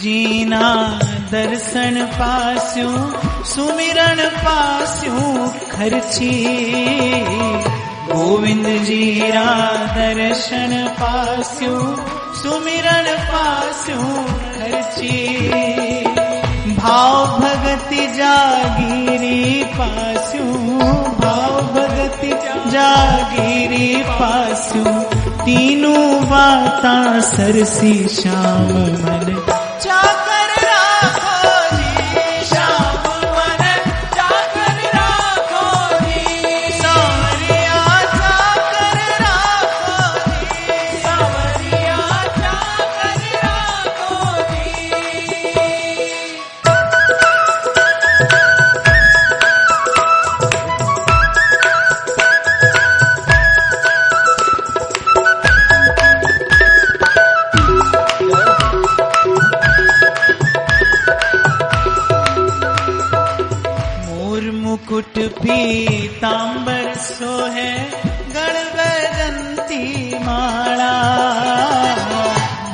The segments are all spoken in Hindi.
जीना दर्शन पास्यूं सुमिरन पास्यूं खर्ची। गोविंद जीरा दर्शन पास्यूं सुमिरन पास्यूं खर्ची। भाव भगति जागीरी पास्यूं भाव भगति जागीरी पास्यूं। तीनों बातां सरसी श्याम मन चाकर राखो जी। श्याम मन चाकर राखो जी। सांवरिया चाकर राखो जी। सांवरिया चाकर राखो जी। मुकुट पीतांबर सोहे गण वैजंती माला।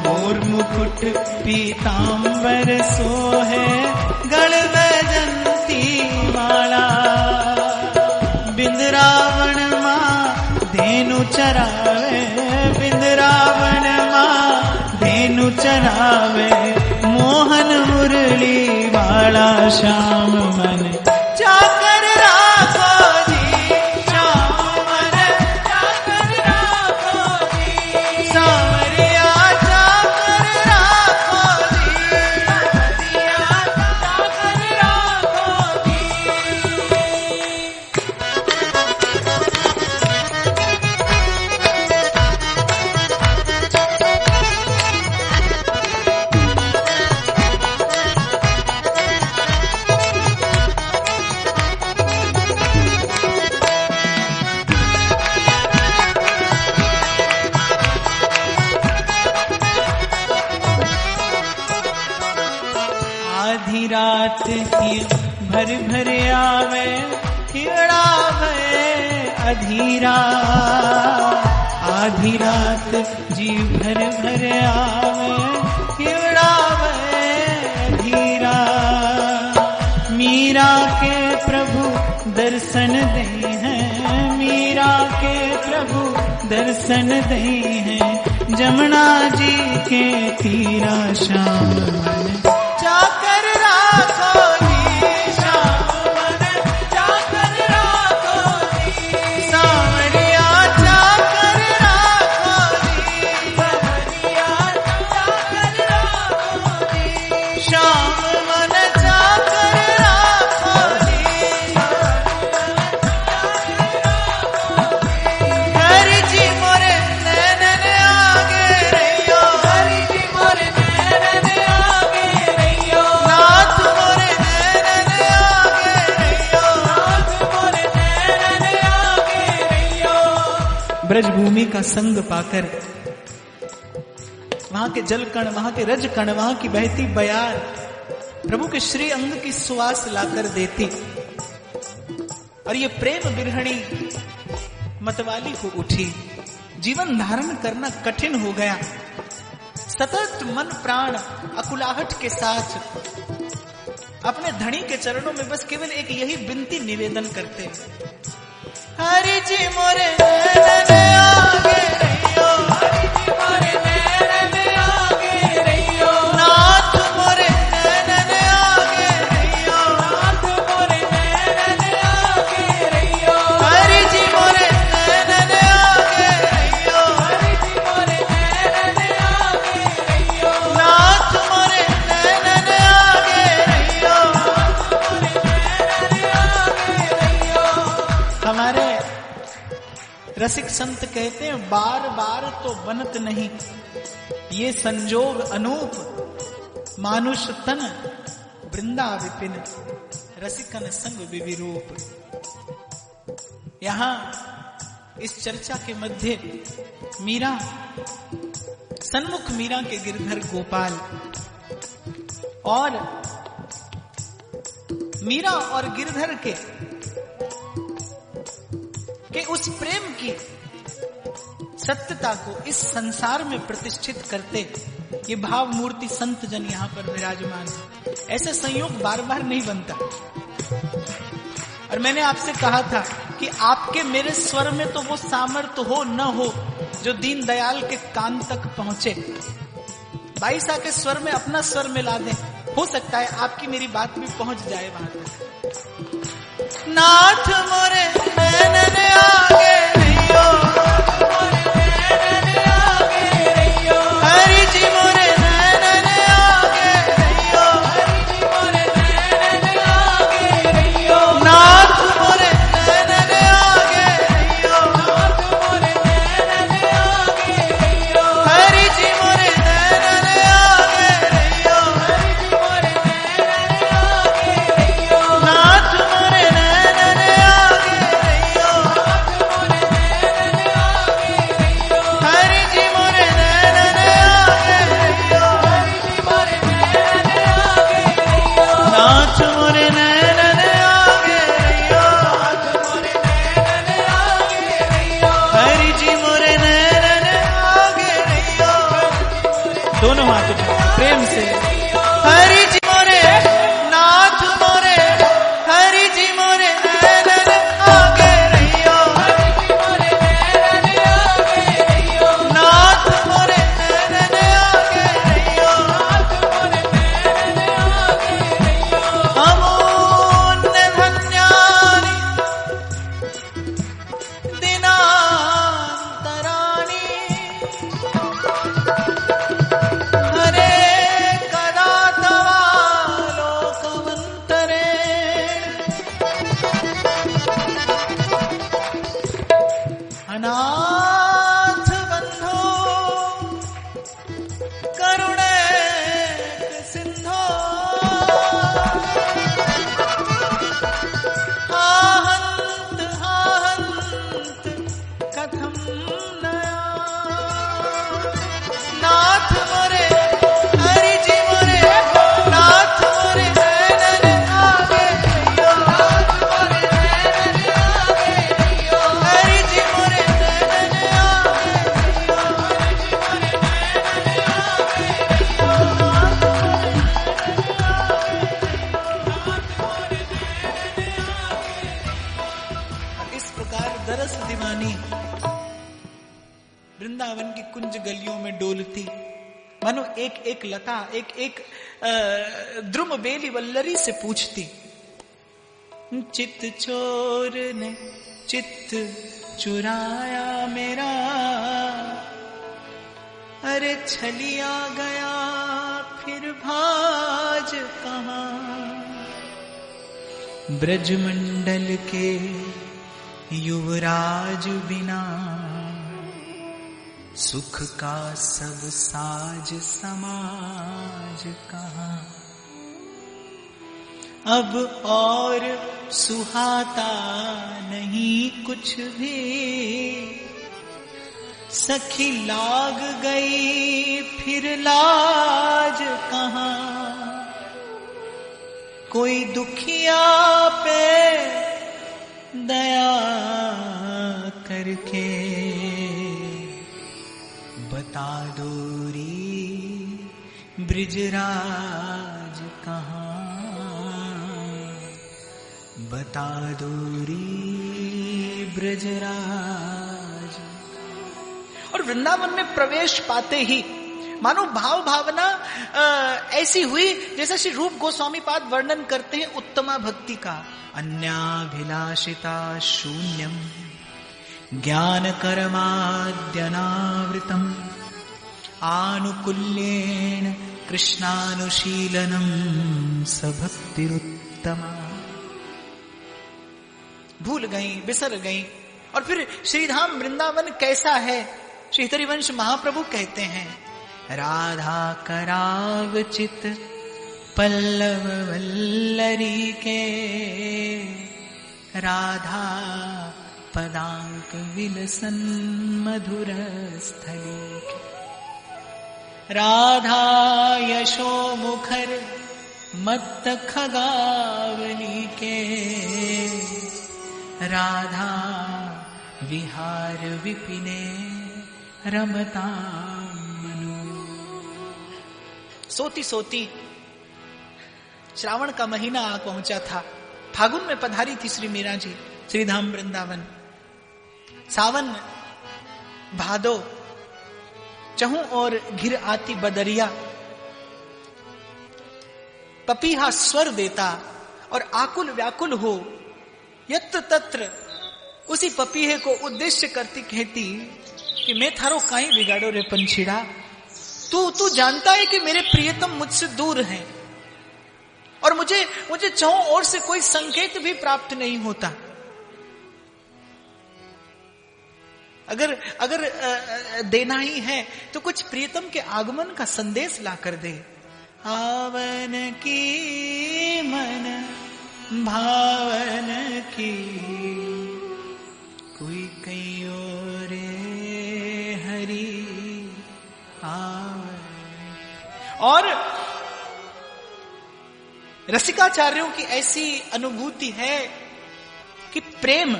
मोर मुकुट पीतांबर सोहे गण वैजंती माला। बिंद्रावन मां धेनु चरावे बिंद्रावन मां धेनु चरावे। मोहन मुरली वाला श्याम मन चाकर राखो जी। श्याम मन चाकर राखो जी। सांवरिया चाकर राखो जी। सांवरिया चाकर राखो जी। आधी रात ही भर भर आवे हिड़ावे अधीरा। आधी रात जी भर भर आवे हिड़ावे अधीरा। मीरा के प्रभु दर्शन दे हैं मीरा के प्रभु दर्शन दे हैं। जमुना जी के तीरा श्याम मन चाकर राखो जी। श्याम मन चाकर राखो जी। सांवरिया चाकर राखो जी। सांवरिया चाकर राखो जी। श्याम मन चाकर राखो जी। हरि जी मोरे नैनन आगे रहियो। हरि जी मोरे नैनन आगे रहियो। नाथ मोरे नैनन आगे रहियो। नाथ मोरे नैनन आगे रहियो। ब्रज भूमि का संग पाकर वहां के जल कण वहां के रज कण वहां की बहती बयार प्रभु के श्री अंग की सुवास लाकर देती। और ये प्रेम बिरहणी मतवाली हो उठी। जीवन धारण करना कठिन हो गया। सतत मन प्राण अकुलाहट के साथ अपने धनी के चरणों में बस केवल एक यही विनती निवेदन करते। हरि जी मोरे नैनन आगे रहियो। हरि जी मोरे नैनन आगे रहियो। नाथ मोरे नैनन आगे रहियो। नाथ मोरे नैनन आगे रहियो। हरि जी मोरे नैनन आगे रहियो। हरि जी मोरे नैनन आगे रहियो। नाथ मोरे नैनन आगे रहियो। नाथ मोरे नैनन आगे रहियो। हमारे रसिक संत कहते हैं बार बार तो बनत नहीं ये संजोग अनूप। मानुष तन वृंदा विपिन रसिकन संग विविरूप। यहां इस चर्चा के मध्य मीरा सन्मुख मीरा के गिरधर गोपाल और मीरा और गिरधर के उस प्रेम की सत्यता को इस संसार में प्रतिष्ठित करते ये भाव मूर्ति संत जन यहाँ पर विराजमान है। ऐसे संयोग बार बार नहीं बनता। और मैंने आपसे कहा था कि आपके मेरे स्वर में तो वो सामर्थ्य हो न हो जो दीन दयाल के कान तक पहुंचे। बाईसा के स्वर में अपना स्वर मिला दें, हो सकता है आपकी मेरी बात भी पहुंच जाए वहां तक। नाथ मोरे नैनन आगे रहियो, हरि जी मोरे नैनन आगे रहियो, नाथ मोरे नैनन आगे रहियो, हरि जी मोरे नैनन आगे रहियो, नाथ मोरे नैनन आगे रहियो, हरि जी मोरे नैनन आगे रहियो, नाथ मोरे नैनन आगे रहियो, हरि जी मोरे नैनन आगे रहियो। दोनों हाथ उठाओ प्रेम से। हरि जी मोरे नाथ मोरे, हरि जी मोरे नैनन आगे रहियो, नाथ मोरे नैनन आगे रहियो, अमूल्य धन्यानि दिनान्तराणि, हरे कदा तवा लोकमन्तरे, अनाथ बन्धो करुणैक सिन्धो, हाहन्त हाहन्त कथं नया, नाथ मोरे हरि जी मोरे, नाथ मोरे नैनन आगे रहियो, हरि जी मोरे नैनन आगे रहियो। इस प्रकार दरस दीवानी वृंदावन की कुंज गलियों में डोलती, मानो एक एक लता, एक एक द्रुम बेली वल्लरी से पूछती, चित चोर ने चित्त चुराया मेरा, अरे छलिया गया फिर भाज कहाँ, ब्रजमंडल के युवराज बिना सुख का सब साज समाज कहाँ, अब और सुहाता नहीं कुछ भी, सखी लाग गई फिर लाज कहाँ, कोई दुखिया पे दया करके बता दो री ब्रिजराज कहाँ, बता दो री ब्रजराज। और वृंदावन में प्रवेश पाते ही मानो भाव भावना ऐसी हुई जैसे श्री रूप गोस्वामी पाद वर्णन करते हैं उत्तमा भक्ति का, अन्याभिलाषिता शून्यम ज्ञान कर्माद्यनावृतम आनुकूल्येन कृष्णानुशीलनम सभक्तिरुत्तमा। भूल गई, बिसर गई। और फिर श्रीधाम वृंदावन कैसा है, श्री हरिवंश महाप्रभु कहते हैं, राधा करावचित पल्लव वल्लरी के, राधा पदांक विलसन मधुर स्थली के, राधा यशो मुखर मत्त खगावली के, राधा विहार विपिने रमताम मनु। सोती सोती श्रावण का महीना आ पहुंचा था। फागुन में पधारी थी श्री मीरा जी श्रीधाम वृंदावन। सावन भादो चहु और घिर आती बदरिया, पपीहा स्वर देता और आकुल व्याकुल हो यत्र तत्र उसी पपीहे को उद्देश्य करती कहती कि मैं थारो काई बिगाड़ो रे पंछीड़ा, तू जानता है कि मेरे प्रियतम मुझसे दूर हैं और मुझे चारों ओर से कोई संकेत भी प्राप्त नहीं होता। अगर देना ही है तो कुछ प्रियतम के आगमन का संदेश ला कर दे। आवन की मन भावन की कोई कहियो रे हरि आवन। और रसिकाचार्यों की ऐसी अनुभूति है कि प्रेम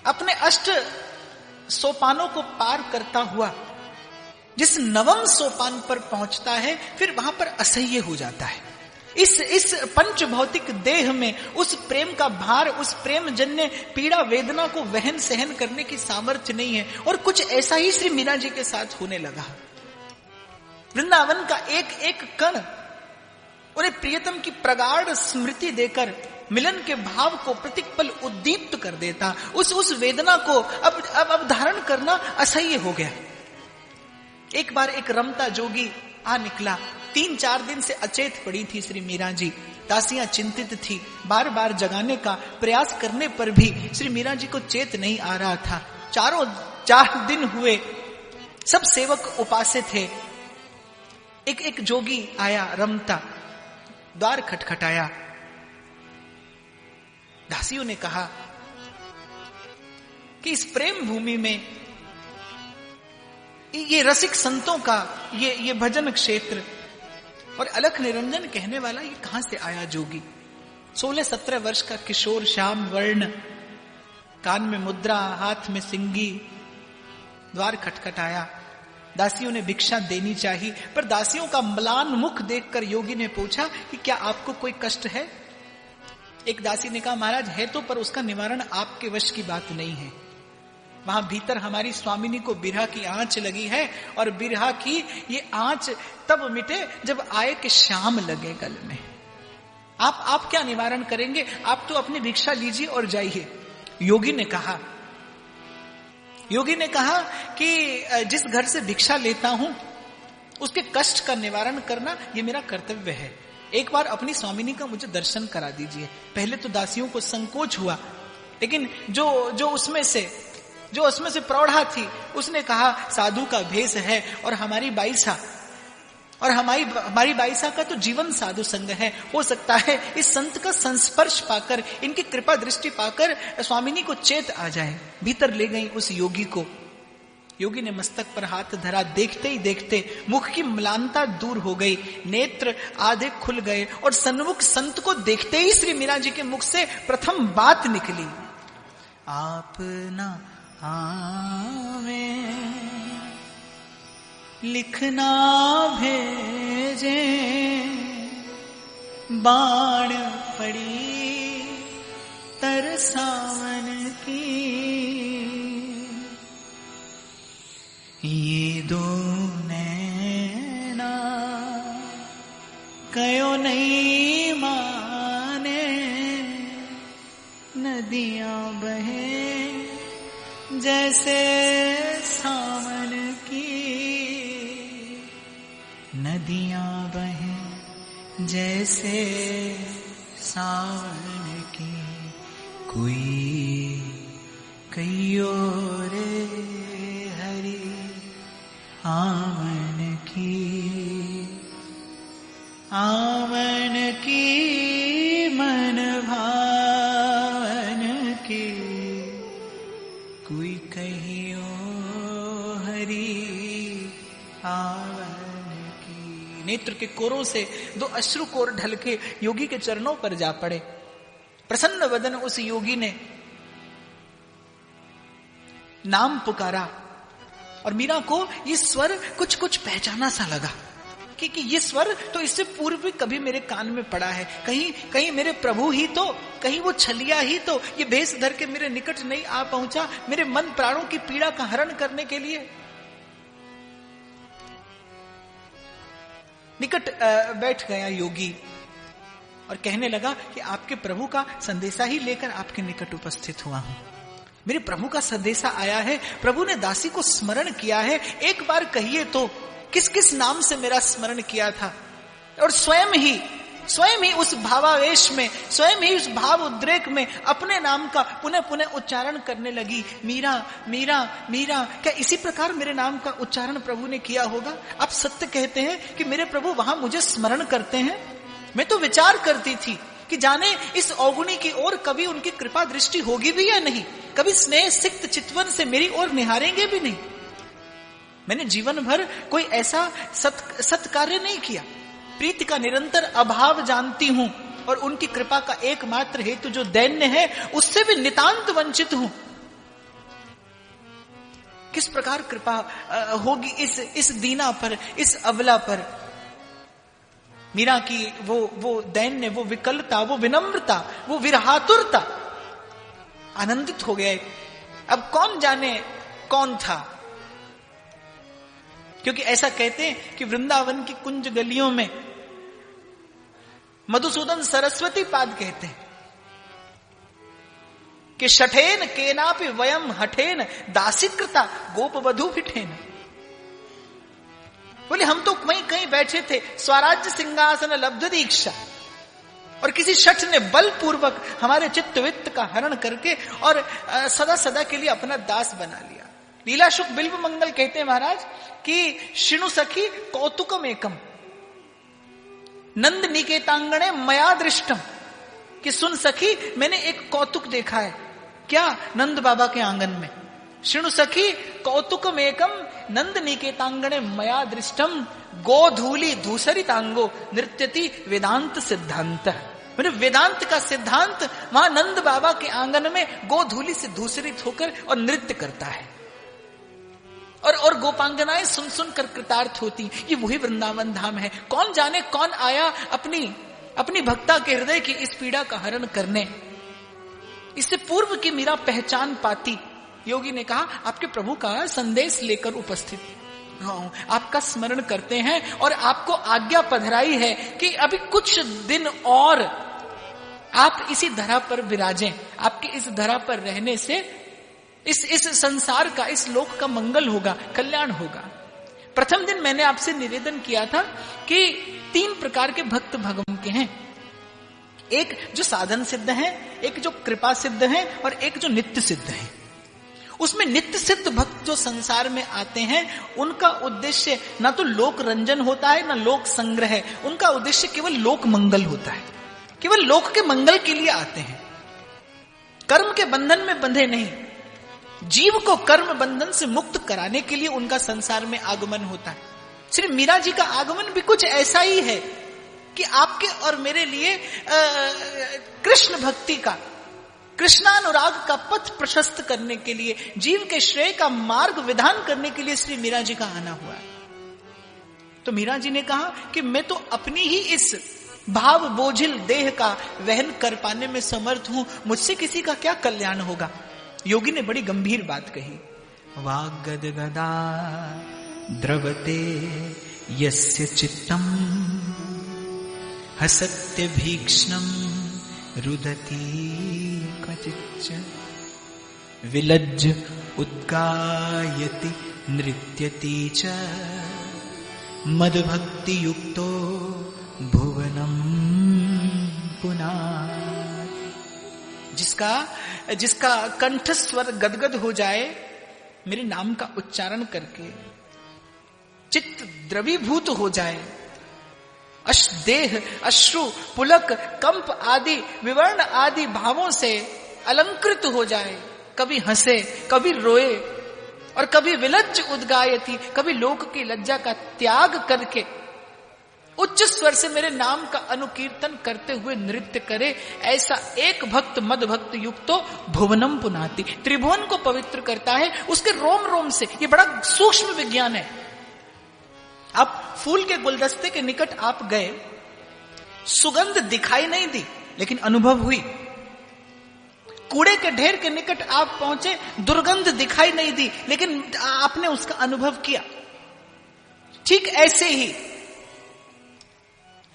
अपने अष्ट सोपानों को पार करता हुआ जिस नवम सोपान पर पहुंचता है फिर वहां पर असह्य हो जाता है। इस पंच भौतिक देह में उस प्रेम का भार, उस प्रेम जन्य पीड़ा वेदना को वहन सहन करने की सामर्थ्य नहीं है। और कुछ ऐसा ही श्री मीरा जी के साथ होने लगा। वृंदावन का एक एक कण उन्हें प्रियतम की प्रगाढ़ स्मृति देकर मिलन के भाव को प्रतिपल उद्दीप्त कर देता। उस वेदना को अब धारण करना असह्य हो गया। एक बार एक रमता जोगी आ निकला। 3-4 दिन से अचेत पड़ी थी श्री मीरा जी। दासियां चिंतित थी, बार बार जगाने का प्रयास करने पर भी श्री मीरा जी को चेत नहीं आ रहा था। 4 दिन हुए, सब सेवक उपासे थे। एक जोगी आया रमता, द्वार खटखटाया। दासियों ने कहा कि इस प्रेम भूमि में ये रसिक संतों का ये भजन क्षेत्र और अलख निरंजन कहने वाला ये कहां से आया जोगी? 16-17 वर्ष का किशोर, श्याम वर्ण, कान में मुद्रा, हाथ में सिंगी। द्वार खटखटाया। दासियों ने भिक्षा देनी चाहिए, पर दासियों का म्लान मुख देखकर योगी ने पूछा कि क्या आपको कोई कष्ट है? एक दासी ने कहा, महाराज है तो, पर उसका निवारण आपके वश की बात नहीं है। वहां भीतर हमारी स्वामिनी को बिरहा की आंच लगी है और बिरहा की ये आंच तब मिटे जब आए कि शाम लगे गल में। आप क्या निवारण करेंगे? आप तो अपनी भिक्षा लीजिए और जाइए। योगी ने कहा कि जिस घर से भिक्षा लेता हूं उसके कष्ट का निवारण करना ये मेरा कर्तव्य है। एक बार अपनी स्वामिनी का मुझे दर्शन करा दीजिए। पहले तो दासियों को संकोच हुआ, लेकिन जो उसमें से प्रौढ़ा थी उसने कहा, साधु का भेष है और हमारी बाईसा का तो जीवन साधु संग है। हो सकता है इस संत का संस्पर्श पाकर, इनकी कृपा दृष्टि पाकर स्वामिनी को चेत आ जाए। भीतर ले गई उस योगी को। योगी ने मस्तक पर हाथ धरा। देखते ही देखते मुख की म्लानता दूर हो गई, नेत्र आधे खुल गए और सन्मुख संत को देखते ही श्री मीरा जी के मुख से प्रथम बात निकली, आप ना आवे लिखना भेजे, बाण पड़ी तरसावन की, ये दो नैना कयो नहीं माने, नदियां बहे जैसे सावन की, नदियां बहे जैसे सावन की, कोई कहियो रे हरि आवन की मन भावन की, कोई कहियो हरि आवन की। नेत्र के कोरों से 2 अश्रु कोर ढलके योगी के चरणों पर जा पड़े। प्रसन्न वदन उस योगी ने नाम पुकारा और मीरा को ये स्वर कुछ कुछ पहचाना सा लगा कि ये स्वर तो इससे पूर्व भी कभी मेरे कान में पड़ा है। कहीं मेरे प्रभु ही तो, कहीं वो छलिया ही तो ये भेष धर के मेरे निकट नहीं आ पहुंचा मेरे मन प्राणों की पीड़ा का हरण करने के लिए। निकट बैठ गया योगी और कहने लगा कि आपके प्रभु का संदेशा ही लेकर आपके निकट उपस्थित हुआ हूं। मेरे प्रभु का संदेशा आया है, प्रभु ने दासी को स्मरण किया है, एक बार कहिए तो किस किस नाम से मेरा स्मरण किया था। और स्वयं ही उस भावावेश में, स्वयं ही उस भाव उद्रेक में अपने नाम का पुनः पुनः उच्चारण करने लगी, मीरा मीरा मीरा। क्या इसी प्रकार मेरे नाम का उच्चारण प्रभु ने किया होगा? आप सत्य कहते हैं कि मेरे प्रभु वहां मुझे स्मरण करते हैं। मैं तो विचार करती थी कि जाने इस अवगुणी की ओर कभी उनकी कृपा दृष्टि होगी भी या नहीं, कभी स्नेह सिक्त चितवन से मेरी ओर निहारेंगे भी नहीं। मैंने जीवन भर कोई ऐसा सत्कार्य नहीं किया। प्रीति का निरंतर अभाव जानती हूं और उनकी कृपा का एकमात्र हेतु जो दैन्य है उससे भी नितांत वंचित हूं। किस प्रकार कृपा होगी इस दीना पर, इस अबला पर। मीरा की वो दैन्य, वो विकलता, वो विनम्रता, वो विरहातुरता। आनंदित हो गए। अब कौन जाने कौन था, क्योंकि ऐसा कहते हैं कि वृंदावन की कुंज गलियों में मधुसूदन सरस्वती पाद कहते हैं कि शठेन केनापि वयम हठेन दासीकृता गोपवधू फिठेन। बोले हम तो कहीं बैठे थे, स्वराज्य सिंहासन लब्ध दीक्षा, और किसी शठ ने बलपूर्वक हमारे चित्त वित्त का हरण करके और सदा सदा के लिए अपना दास बना लिया। लीला शुक बिल्व मंगल कहते हैं महाराज कि शिणु सखी कौतुकम एकम नंद निकेतांगणे मया दृष्टम, कि सुन सखी मैंने एक कौतुक देखा है। क्या? नंद बाबा के आंगन में। शिणु सखी कौतुकम एकम नंद निकेतांगणे मया दृष्टम गोधूली धूसरितांगो नृत्यति वेदांत सिद्धांत। मैंने वेदांत का सिद्धांत वहां नंद बाबा के आंगन में गोधूली से धूसरित होकर और नृत्य करता है, और गोपांगनाएं सुन सुन कर कृतार्थ होती। ये वही वृंदावन धाम है। कौन जाने कौन आया अपनी भक्ता के हृदय की इस पीड़ा का हरण करने। इससे पूर्व की मीरा पहचान पाती। योगी ने कहा आपके प्रभु का संदेश लेकर उपस्थित हूं, आपका स्मरण करते हैं और आपको आज्ञा पधराई है कि अभी कुछ दिन और आप इसी धरा पर विराजें। आपके इस धरा पर रहने से इस संसार का, इस लोक का मंगल होगा, कल्याण होगा। प्रथम दिन मैंने आपसे निवेदन किया था कि 3 प्रकार के भक्त भगवान के हैं। एक जो साधन सिद्ध है, एक जो कृपा सिद्ध है, और एक जो नित्य सिद्ध है। उसमें नित्य सिद्ध भक्त जो संसार में आते हैं उनका उद्देश्य ना तो लोक रंजन होता है ना लोक संग्रह। उनका उद्देश्य केवल लोक मंगल होता है, केवल लोक के मंगल के लिए आते हैं। कर्म के बंधन में बंधे नहीं, जीव को कर्म बंधन से मुक्त कराने के लिए उनका संसार में आगमन होता है। श्री मीरा जी का आगमन भी कुछ ऐसा ही है कि आपके और मेरे लिए कृष्ण भक्ति का, कृष्णानुराग का पथ प्रशस्त करने के लिए, जीव के श्रेय का मार्ग विधान करने के लिए श्री मीरा जी का आना हुआ है। तो मीरा जी ने कहा कि मैं तो अपनी ही इस भाव बोझिल देह का वहन कर पाने में समर्थ हूं, मुझसे किसी का क्या कल्याण होगा। योगी ने बड़ी गंभीर बात कही। वाग्गद गदा द्रवते यस्य चित्तम हसत्य भीक्ष्णम रुदती क्वचिच्च विलज्ज उद्गायति नृत्यति च मदभक्ति युक्तो भुवनम पुनाति। जिसका कंठ स्वर गदगद हो जाए मेरे नाम का उच्चारण करके, चित्त द्रवीभूत हो जाए, देह अश्रु पुलक कंप आदि विवर्ण आदि भावों से अलंकृत हो जाए, कभी हंसे कभी रोए और कभी विलज्ज उद्गायति, कभी लोक की लज्जा का त्याग करके उच्च स्वर से मेरे नाम का अनुकीर्तन करते हुए नृत्य करे, ऐसा एक भक्त मद भक्त युक्तो भुवनम पुनाति, त्रिभुवन को पवित्र करता है उसके रोम रोम से। ये बड़ा सूक्ष्म विज्ञान है। आप फूल के गुलदस्ते के निकट आप गए, सुगंध दिखाई नहीं दी लेकिन अनुभव हुई। कूड़े के ढेर के निकट आप पहुंचे, दुर्गंध दिखाई नहीं दी लेकिन आपने उसका अनुभव किया। ठीक ऐसे ही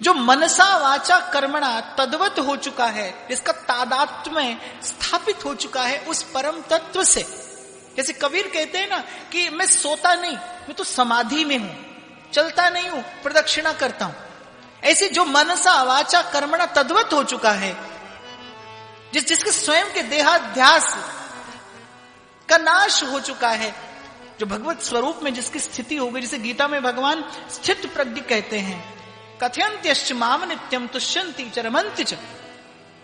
जो मनसा वाचा कर्मणा तद्वत हो चुका है, जिसका तादात्म्य स्थापित हो चुका है उस परम तत्व से, जैसे कबीर कहते हैं ना कि मैं सोता नहीं, मैं तो समाधि में हूं, चलता नहीं हूं, प्रदक्षिणा करता हूं। ऐसे जो मनसा वाचा कर्मणा तद्वत हो चुका है, जिसके स्वयं के देहाध्यास का नाश हो चुका है, जो भगवत स्वरूप में जिसकी स्थिति हो गई, जिसे गीता में भगवान स्थित प्रज्ञ कहते हैं, कथयन्त्यश्च माम नित्यम तुष्यन्ति च रमन्ति च,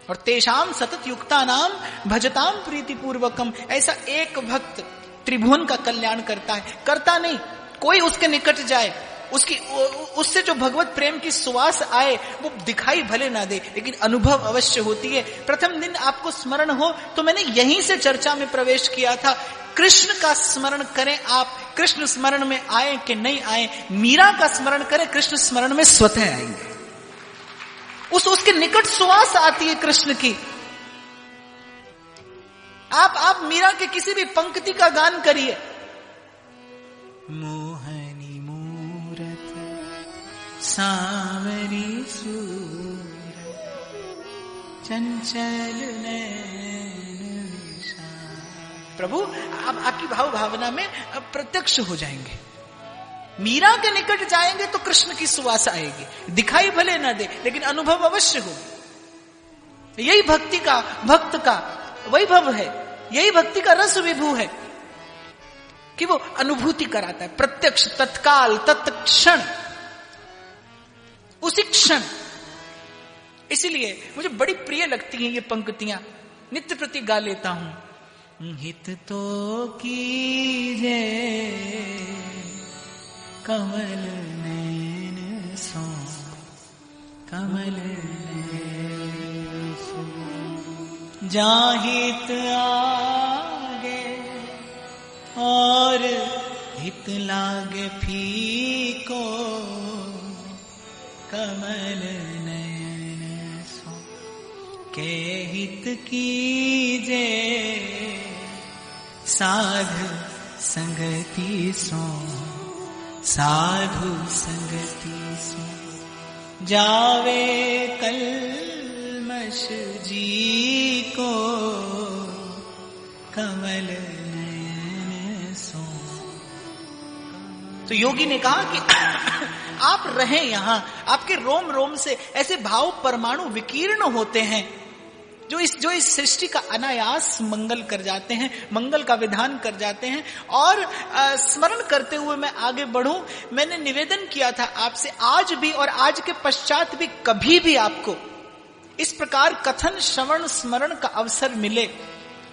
और तेषाम सतत युक्ता नाम भजताम प्रीति पूर्वकम। ऐसा एक भक्त त्रिभुवन का कल्याण करता है। करता नहीं, कोई उसके निकट जाए, उससे जो भगवत प्रेम की सुवास आए वो दिखाई भले ना दे लेकिन अनुभव अवश्य होती है। प्रथम दिन आपको स्मरण हो तो मैंने यहीं से चर्चा में प्रवेश किया था, कृष्ण का स्मरण करें आप, कृष्ण स्मरण में आए कि नहीं आए, मीरा का स्मरण करें, कृष्ण स्मरण में स्वतः आएंगे। उसके निकट सुवास आती है कृष्ण की। आप मीरा के किसी भी पंक्ति का गान करिए, मोहनी मूरत सांवरी सूरत चंचल नैन विशाल। प्रभु आप आपकी भाव भावना में प्रत्यक्ष हो जाएंगे। मीरा के निकट जाएंगे तो कृष्ण की सुवास आएगी, दिखाई भले ना दे लेकिन अनुभव अवश्य होगी। यही भक्ति का, भक्त का वैभव है, यही भक्ति का रस विभू है कि वो अनुभूति कराता है, प्रत्यक्ष, तत्काल, तत्क्षण, उसी क्षण। इसीलिए मुझे बड़ी प्रिय लगती हैं ये पंक्तियां, नित्य प्रति गा लेता हूं। हित तो कीजे कमल नैन सो, कमल नैन सो, जाहित आगे और हित लागे फीको, कमल नयन सो, के हित कीजे साधु संगति सो, साधु संगति सो, जावे कलमश जी को, कमल नयन सो। तो योगी ने कहा कि आप रहें यहां, आपके रोम रोम से ऐसे भाव परमाणु विकीर्ण होते हैं जो इस सृष्टि का अनायास मंगल कर जाते हैं, मंगल का विधान कर जाते हैं। और स्मरण करते हुए मैं आगे बढ़ूं, मैंने निवेदन किया था आपसे, आज भी और आज के पश्चात भी कभी भी आपको इस प्रकार कथन श्रवण स्मरण का अवसर मिले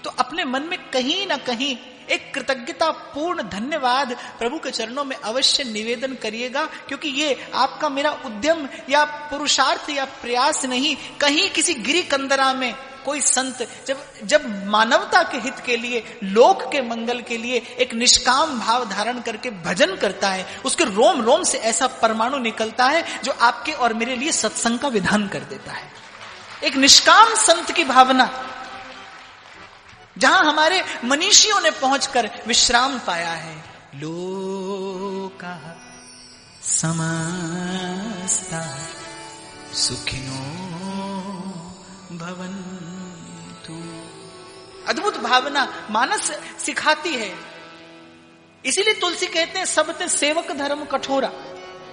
तो अपने मन में कहीं ना कहीं एक कृतज्ञता पूर्ण धन्यवाद प्रभु के चरणों में अवश्य निवेदन करिएगा, क्योंकि ये आपका मेरा उद्यम या पुरुषार्थ या प्रयास नहीं। कहीं किसी गिरी कंदरा में कोई संत जब मानवता के हित के लिए, लोक के मंगल के लिए एक निष्काम भाव धारण करके भजन करता है, उसके रोम रोम से ऐसा परमाणु निकलता है जो आपके और मेरे लिए सत्संग का विधान कर देता है। एक निष्काम संत की भावना, जहां हमारे मनीषियों ने पहुंचकर विश्राम पाया है। लोका समस्ता सुखिनो भवन्तु, अद्भुत भावना मानस सिखाती है। इसीलिए तुलसी कहते हैं सबते सेवक धर्म कठोरा।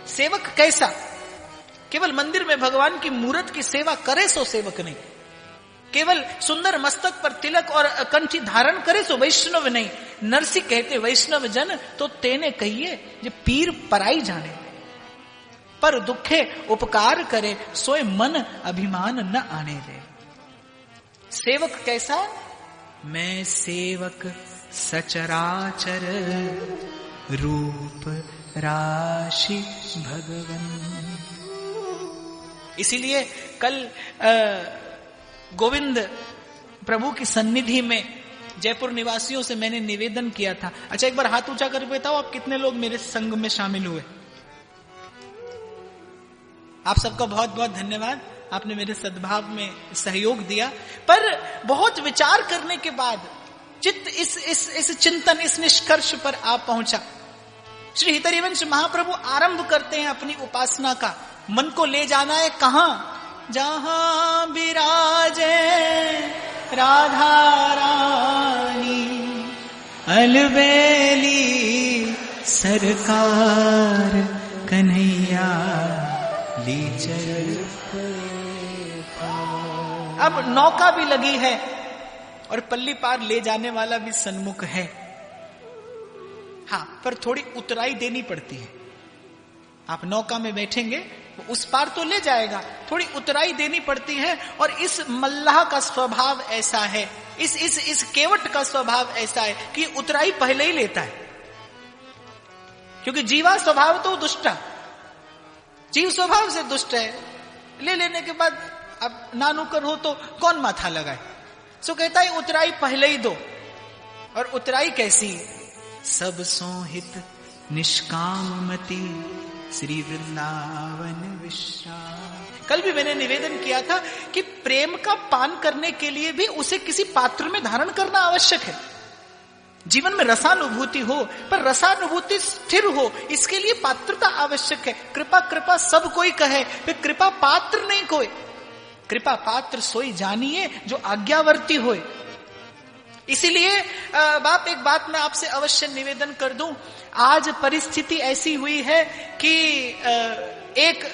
सेवक कैसा? केवल मंदिर में भगवान की मूर्त की सेवा करे सो सेवक नहीं, केवल सुंदर मस्तक पर तिलक और कंठी धारण करे सो वैष्णव नहीं। नरसी कहते वैष्णव जन तो तेने कहिए जो पीर पराई जाने, पर दुखे उपकार करे सोए मन अभिमान न आने दे। सेवक कैसा? मैं सेवक सचराचर रूप राशि भगवन, इसीलिए कल गोविंद प्रभु की सन्निधि में जयपुर निवासियों से मैंने निवेदन किया था। अच्छा, एक बार हाथ ऊंचा कर बताओ आप कितने लोग मेरे संग में शामिल हुए। आप सबका बहुत बहुत धन्यवाद, आपने मेरे सद्भाव में सहयोग दिया। पर बहुत विचार करने के बाद चित्त इस चिंतन, इस निष्कर्ष पर आप पहुंचा। श्री हितरिवंश महाप्रभु आरंभ करते हैं अपनी उपासना का। मन को ले जाना है कहां? जहां विराजे राधा रानी, अलबेली सरकार कन्हैया लीचर। अब नौका भी लगी है और पल्ली पार ले जाने वाला भी सन्मुख है। हाँ, पर थोड़ी उतराई देनी पड़ती है। आप नौका में बैठेंगे वो उस पार तो ले जाएगा, थोड़ी उतराई देनी पड़ती है। और इस मल्लाह का स्वभाव ऐसा है, इस केवट का स्वभाव ऐसा है कि उतराई पहले ही लेता है। क्योंकि जीवा स्वभाव तो दुष्टा, जीव स्वभाव से दुष्ट है। ले लेने के बाद अब नानुकर हो तो कौन माथा लगाए। सो कहता है उतराई पहले ही दो। और उतराई कैसी? सब सोहित निष्काममति श्री वृंदावन विश्राम। कल भी मैंने निवेदन किया था कि प्रेम का पान करने के लिए भी उसे किसी पात्र में धारण करना आवश्यक है। जीवन में रसानुभूति हो, पर रसानुभूति स्थिर हो, इसके लिए पात्रता आवश्यक है। कृपा कृपा सब कोई कहे, फिर कृपा पात्र नहीं कोई। कृपा पात्र सोई जानिए जो आज्ञावर्ती होए। इसीलिए बाप, एक बात मैं आपसे अवश्य निवेदन कर दूं। आज परिस्थिति ऐसी हुई है कि एक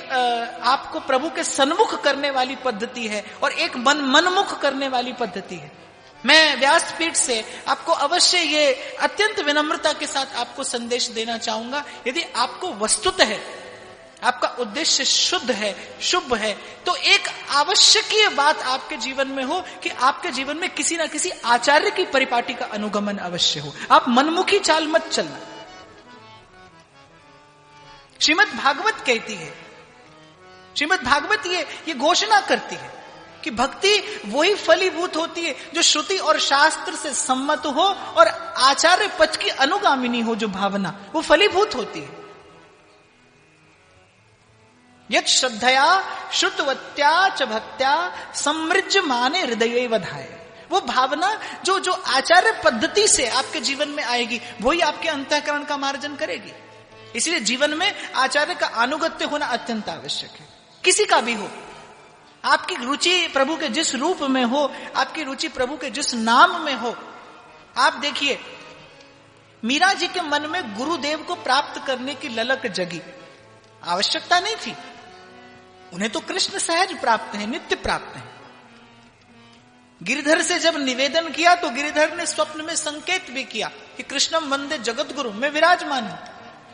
आपको प्रभु के सन्मुख करने वाली पद्धति है और एक मनमुख करने वाली पद्धति है। मैं व्यासपीठ से आपको अवश्य ये अत्यंत विनम्रता के साथ आपको संदेश देना चाहूंगा। यदि आपको वस्तुतः आपका उद्देश्य शुद्ध है, शुभ है, तो एक आवश्यकीय बात आपके जीवन में हो कि आपके जीवन में किसी ना किसी आचार्य की परिपाटी का अनुगमन अवश्य हो। आप मनमुखी चाल मत चलना। श्रीमद् भागवत कहती है, श्रीमद् भागवत ये घोषणा करती है कि भक्ति वही फलीभूत होती है जो श्रुति और शास्त्र से सम्मत हो और आचार्य पथ की अनुगामिनी हो। जो भावना वो फलीभूत होती है। यत् श्रद्धया श्रुतवत्या च भक्त्या समृज्यमाने हृदये वधाए। वो भावना जो आचार्य पद्धति से आपके जीवन में आएगी, वही आपके अंतःकरण का मार्जन करेगी। इसलिए जीवन में आचार्य का अनुगत्य होना अत्यंत आवश्यक है, किसी का भी हो। आपकी रुचि प्रभु के जिस रूप में हो, आपकी रुचि प्रभु के जिस नाम में हो। आप देखिए, मीरा जी के मन में गुरुदेव को प्राप्त करने की ललक जगी। आवश्यकता नहीं थी, उन्हें तो कृष्ण सहज प्राप्त है, नित्य प्राप्त है। गिरिधर से जब निवेदन किया तो गिरिधर ने स्वप्न में संकेत भी किया कि कृष्णम वंदे जगत गुरु, मैं विराजमान हूं।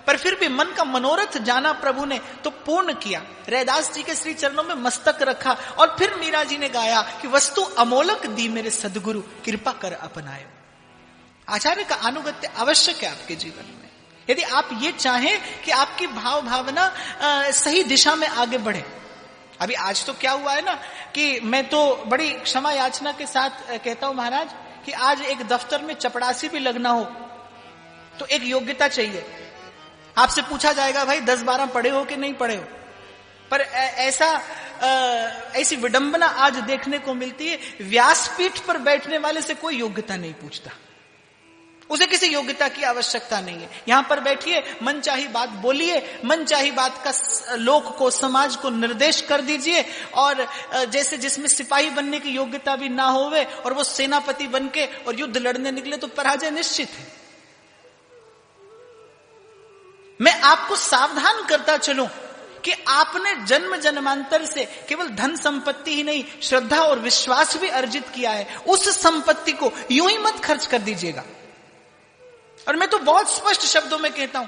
पर फिर भी मन का मनोरथ जाना प्रभु ने तो पूर्ण किया। रैदास जी के श्री चरणों में मस्तक रखा और फिर मीरा जी ने गाया कि वस्तु अमोलक दी मेरे सदगुरु, कृपा कर अपनाए। आचार्य का अनुगत्य आवश्यक है आपके जीवन में। यदि आप ये चाहें कि आपकी भाव भावना सही दिशा में आगे बढ़े। अभी आज तो क्या हुआ है ना कि मैं तो बड़ी क्षमा याचना के साथ कहता हूं महाराज कि आज एक दफ्तर में चपड़ासी भी लगना हो तो एक योग्यता चाहिए। आपसे पूछा जाएगा भाई 10-12 पढ़े हो कि नहीं पढ़े हो। पर ऐसी विडंबना आज देखने को मिलती है, व्यासपीठ पर बैठने वाले से कोई योग्यता नहीं पूछता, उसे किसी योग्यता की आवश्यकता नहीं है। यहां पर बैठिए, मन चाही बात बोलिए, मन चाही बात का लोक को, समाज को निर्देश कर दीजिए। और जैसे जिसमें सिपाही बनने की योग्यता भी ना होवे और वो सेनापति बनके और युद्ध लड़ने निकले तो पराजय निश्चित है। मैं आपको सावधान करता चलूं कि आपने जन्म जन्मांतर से केवल धन संपत्ति ही नहीं, श्रद्धा और विश्वास भी अर्जित किया है। उस संपत्ति को यूं ही मत खर्च कर दीजिएगा। और मैं तो बहुत स्पष्ट शब्दों में कहता हूं,